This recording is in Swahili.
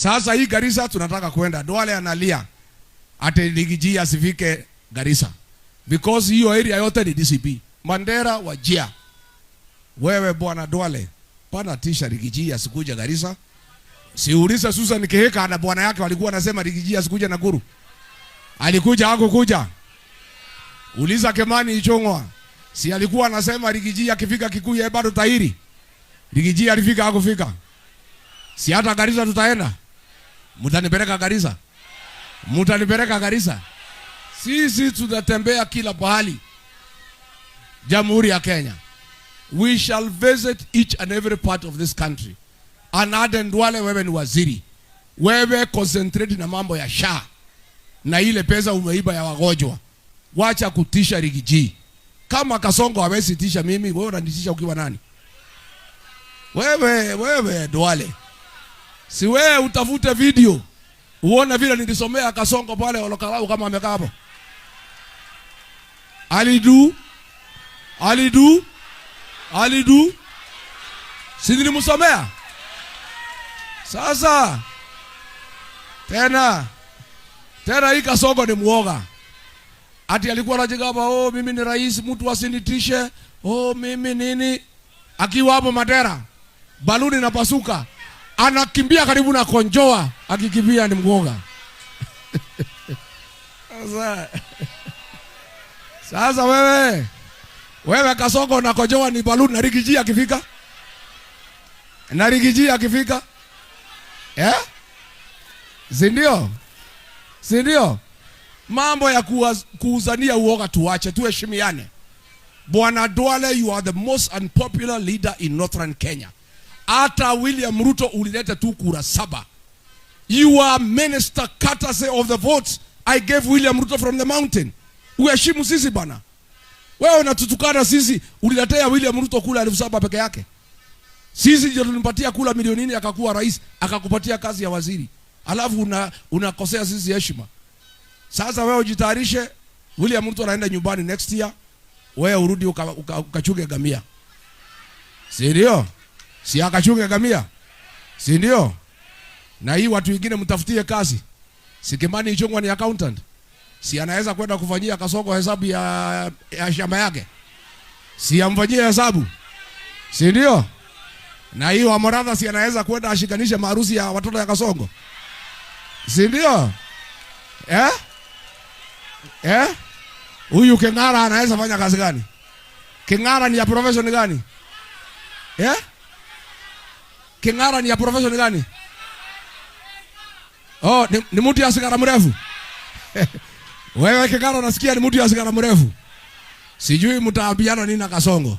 Sasa hii Garissa tunataka kwenda. Duale analia ate Rigiji asifike Garissa. Because hiyo area yote ni DCP. Mandera, Wajir. Wewe bwana Duale, pana tisha Rigiji asikuja Garissa. Siuliza Susan Kihika na bwana yake walikuwa wanasema Rigiji asikuja Nakuru. Alikuja hakukuja. Uliza Kemani Ichong'wa. Si alikuwa anasema Rigiji akifika Kikuyu bado tahiri. Rigiji alifika hakufika. Si hata Garissa tutaenda. Mtanipeleka Garissa. Mtanipeleka Garissa. Sisi tutatembea kila pahali Jamhuri ya Kenya. We shall visit each and every part of this country. Anade Duale, wewe ni waziri. Wewe concentrate na mambo ya SHA. Na ile pesa umeiba ya wagonjwa. Wacha kutisha Rigiji. Kama Kasongo hawezi tisha mimi, wewe unanitisha ukiwa nani? Wewe Duale. Si wewe utafute video. Uone vile nilisomea Kasongo pale Olokalau kama amekaa hapo. Alidu. Si nilimsomea? Sasa tena hii Kasongo ni muoga. Ati alikuwa anajigamba, mimi ni rais, mtu asinitishe. Mimi nini? Akiwa hapo Mandera, baluni na pasuka. Anakimbia karibu na konjoa, akikimbia ni muoga. Sasa wewe Kasongo na konjoa ni baluni na Rigiji akifika? Na Rigiji akifika? Sindio? Mambo ya kuuzania uoga tuache, tuheshimiane. Bwana Duale, you are the most unpopular leader in Northern Kenya. Hata William Ruto ulileta tu kura 7. You are minister courtesy of the votes I gave William Ruto from the mountain. Uheshimu sisi bana. Wewe unatutukana sisi, uliletea William Ruto kula 7,000 peke yake. Sisi ndio tulimpatia kula milioni 4 akakuwa rais, akakupatia kazi ya waziri. Alafu unakosea sisi heshima. Sasa wewe ujitayarishe, William Ruto anaenda nyumbani next year. Wewe urudi ukachunge gamia. Si ndio? Si akachunge gamia. Si ndio? Na hii watu wengine mtafutie kazi. Si Kemani Ichong'wa ni accountant. Si anaweza kwenda kufanyia Kasongo hesabu ya shamba yake. Si amfanyie hesabu. Si ndio? Na hii wa Moratha si anaweza kwenda ashikanishe maharusi ya watoto ya Kasongo. Si ndio? Huyu King'ara anaweza fanya kazi gani? King'ara ni ya profession gani? King'ara ni ya profession gani? Ni mtu ya sigara mrefu. Wewe King'ara nasikia ni mtu ya sigara mrefu. Sijui mtaambiana nini na Kasongo.